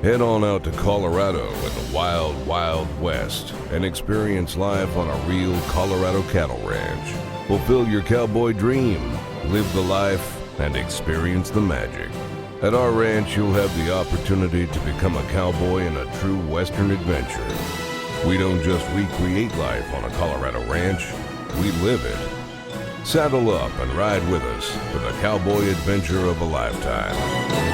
Head on out to Colorado in the wild, wild west and experience life on a real Colorado cattle ranch. Fulfill your cowboy dream, live the life, and experience the magic. At our ranch, you'll have the opportunity to become a cowboy in a true Western adventure. We don't just recreate life on a Colorado ranch, we live it. Saddle up and ride with us for the cowboy adventure of a lifetime.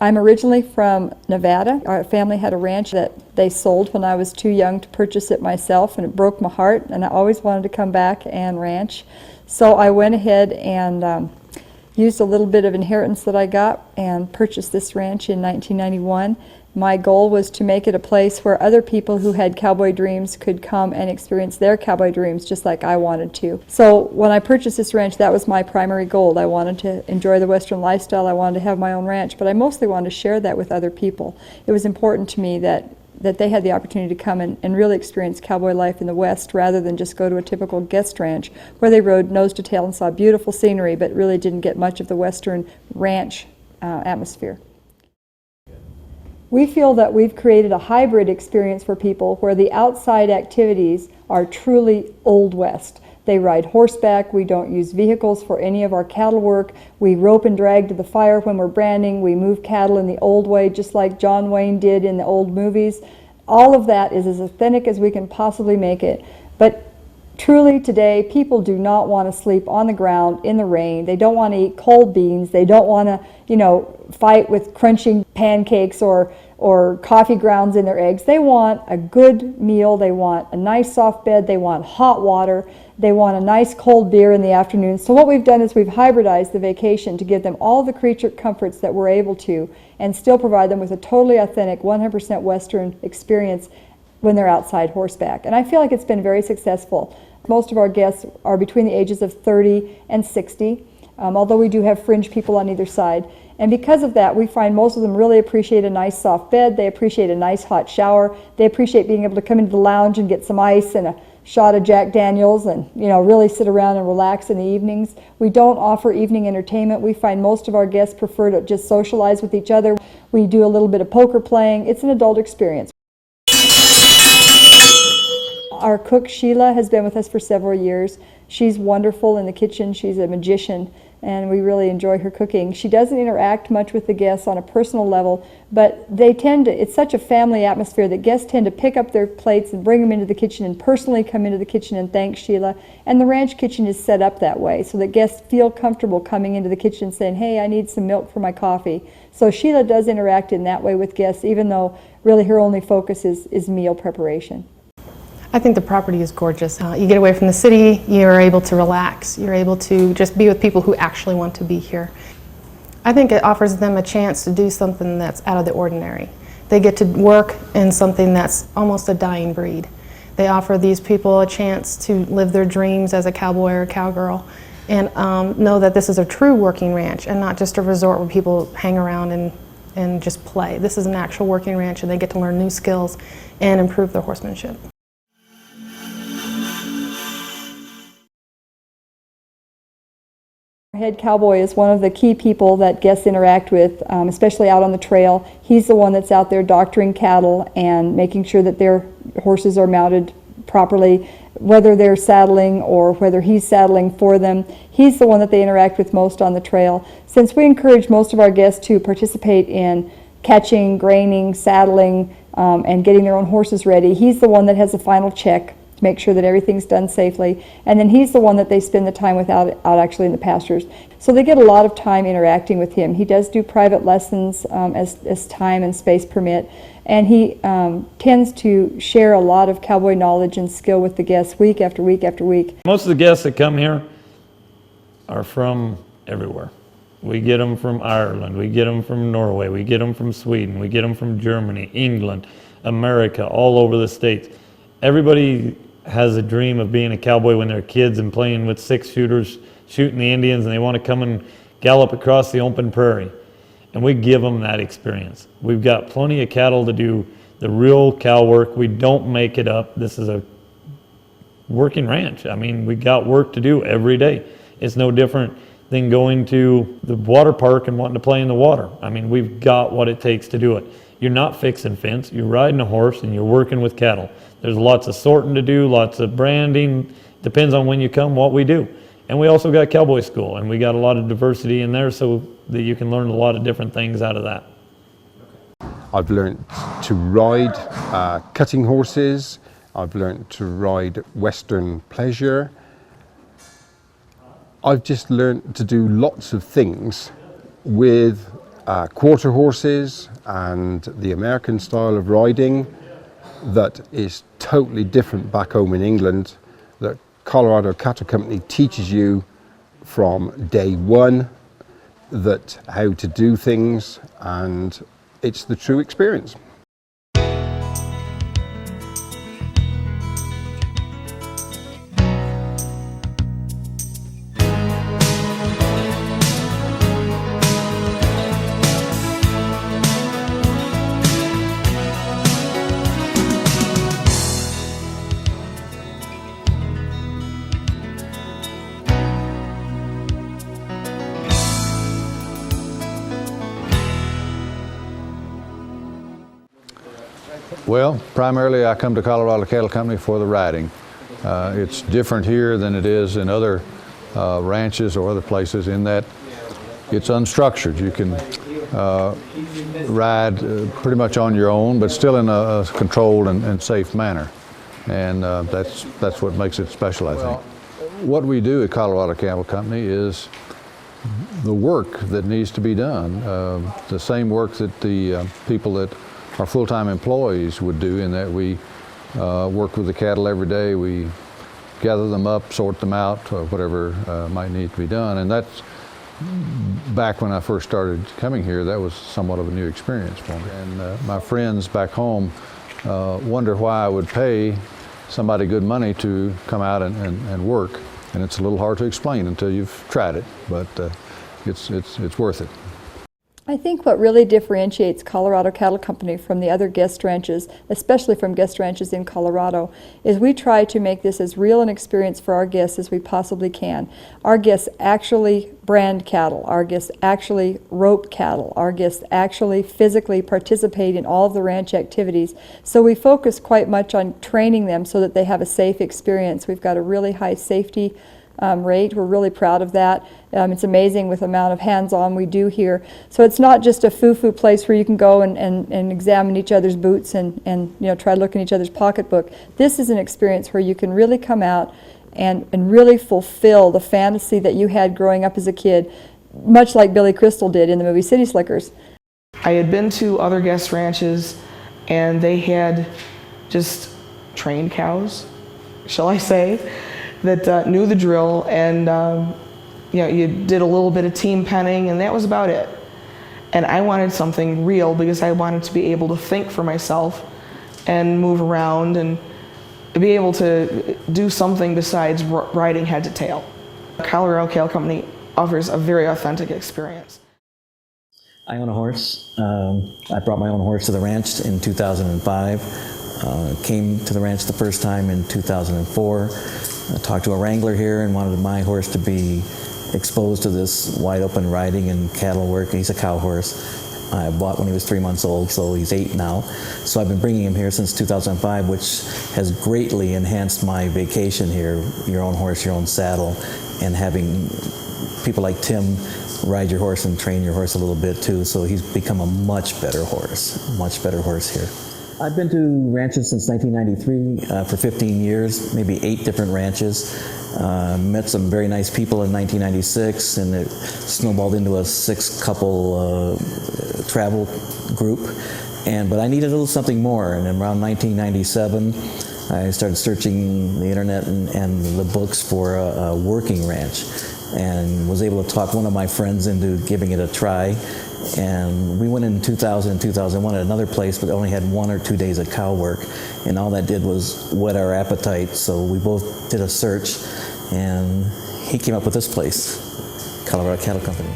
I'm originally from Nevada. Our family had a ranch that they sold when I was too young to purchase it myself, and it broke my heart, and I always wanted to come back and ranch. So I went ahead and used a little bit of inheritance that I got and purchased this ranch in 1991. My goal was to make it a place where other people who had cowboy dreams could come and experience their cowboy dreams just like I wanted to. So when I purchased this ranch, that was my primary goal. I wanted to enjoy the Western lifestyle. I wanted to have my own ranch, but I mostly wanted to share that with other people. It was important to me that they had the opportunity to come and really experience cowboy life in the West rather than just go to a typical guest ranch where they rode nose to tail and saw beautiful scenery but really didn't get much of the Western ranch atmosphere. We feel that we've created a hybrid experience for people where the outside activities are truly Old West. They ride horseback, we don't use vehicles for any of our cattle work, we rope and drag to the fire when we're branding, we move cattle in the old way just like John Wayne did in the old movies. All of that is as authentic as we can possibly make it. But truly today, people do not want to sleep on the ground in the rain. They don't want to eat cold beans. They don't want to, fight with crunching pancakes or coffee grounds in their eggs. They want a good meal. They want a nice soft bed. They want hot water. They want a nice cold beer in the afternoon. So what we've done is we've hybridized the vacation to give them all the creature comforts that we're able to and still provide them with a totally authentic 100% Western experience when they're outside horseback. And I feel like it's been very successful. Most of our guests are between the ages of 30 and 60, although we do have fringe people on either side. And because of that, we find most of them really appreciate a nice soft bed, they appreciate a nice hot shower, they appreciate being able to come into the lounge and get some ice and a shot of Jack Daniels and really sit around and relax in the evenings. We don't offer evening entertainment. We find most of our guests prefer to just socialize with each other. We do a little bit of poker playing. It's an adult experience. Our cook, Sheila, has been with us for several years. She's wonderful in the kitchen. She's a magician, and we really enjoy her cooking. She doesn't interact much with the guests on a personal level, but it's such a family atmosphere that guests tend to pick up their plates and bring them into the kitchen and personally come into the kitchen and thank Sheila. And the ranch kitchen is set up that way so that guests feel comfortable coming into the kitchen and saying, hey, I need some milk for my coffee. So Sheila does interact in that way with guests, even though really her only focus is meal preparation. I think the property is gorgeous. You get away from the city, you're able to relax, you're able to just be with people who actually want to be here. I think it offers them a chance to do something that's out of the ordinary. They get to work in something that's almost a dying breed. They offer these people a chance to live their dreams as a cowboy or a cowgirl and know that this is a true working ranch and not just a resort where people hang around and just play. This is an actual working ranch and they get to learn new skills and improve their horsemanship. Head cowboy is one of the key people that guests interact with, especially out on the trail. He's the one that's out there doctoring cattle and making sure that their horses are mounted properly, whether they're saddling or whether he's saddling for them. He's the one that they interact with most on the trail. Since we encourage most of our guests to participate in catching, graining, saddling, and getting their own horses ready, he's the one that has the final check to make sure that everything's done safely, and then he's the one that they spend the time with out actually in the pastures. So they get a lot of time interacting with him. He does do private lessons as time and space permit, and he tends to share a lot of cowboy knowledge and skill with the guests week after week after week. Most of the guests that come here are from everywhere. We get them from Ireland, we get them from Norway, we get them from Sweden, we get them from Germany, England, America, all over the States. Everybody has a dream of being a cowboy when they're kids and playing with 6-shooters, shooting the Indians, and they want to come and gallop across the open prairie. And we give them that experience. We've got plenty of cattle to do the real cow work. We don't make it up. This is a working ranch. I mean, we got work to do every day. It's no different than going to the water park and wanting to play in the water. I mean, we've got what it takes to do it. You're not fixing fence, you're riding a horse and you're working with cattle. There's lots of sorting to do, lots of branding. Depends on when you come, what we do. And we also got cowboy school, and we got a lot of diversity in there so that you can learn a lot of different things out of that. I've learned to ride cutting horses. I've learned to ride Western pleasure. I've just learned to do lots of things with quarter horses and the American style of riding that is totally different back home in England, that Colorado Cattle Company teaches you from day one, that how to do things, and it's the true experience. Well, primarily I come to Colorado Cattle Company for the riding. It's different here than it is in other ranches or other places in that it's unstructured. You can ride pretty much on your own, but still in a controlled and safe manner. And that's what makes it special, I think. What we do at Colorado Cattle Company is the work that needs to be done, the same work that the people that our full-time employees would do, in that we work with the cattle every day. We gather them up, sort them out, whatever might need to be done. And that's, back when I first started coming here, that was somewhat of a new experience for me. And my friends back home wonder why I would pay somebody good money to come out and work. And it's a little hard to explain until you've tried it, but it's worth it. I think what really differentiates Colorado Cattle Company from the other guest ranches, especially from guest ranches in Colorado, is we try to make this as real an experience for our guests as we possibly can. Our guests actually brand cattle. Our guests actually rope cattle. Our guests actually physically participate in all of the ranch activities. So we focus quite much on training them so that they have a safe experience. We've got a really high safety rate. We're really proud of that. It's amazing with the amount of hands-on we do here. So it's not just a foo-foo place where you can go and examine each other's boots and try to look in each other's pocketbook. This is an experience where you can really come out and really fulfill the fantasy that you had growing up as a kid, much like Billy Crystal did in the movie City Slickers. I had been to other guest ranches and they had just trained cows, shall I say, that knew the drill, and you did a little bit of team penning, and that was about it. And I wanted something real because I wanted to be able to think for myself and move around and be able to do something besides riding head to tail. Colorado Cattle Company offers a very authentic experience. I own a horse. I brought my own horse to the ranch in 2005. Came to the ranch the first time in 2004. I talked to a wrangler here and wanted my horse to be exposed to this wide open riding and cattle work. He's a cow horse. I bought when he was 3 months old, so he's 8 now. So I've been bringing him here since 2005, which has greatly enhanced my vacation here. Your own horse, your own saddle, and having people like Tim ride your horse and train your horse a little bit too. So he's become a much better horse here. I've been to ranches since 1993 for 15 years, maybe 8 different ranches. Met some very nice people in 1996, and it snowballed into a 6-couple travel group. But I needed a little something more, and around 1997, I started searching the internet and the books for a working ranch. and was able to talk one of my friends into giving it a try. And we went in 2000 and 2001 at another place, but only had 1 or 2 days of cow work. And all that did was whet our appetite. So we both did a search, and he came up with this place, Colorado Cattle Company.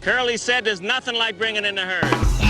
Curly said there's nothing like bringing in the herd.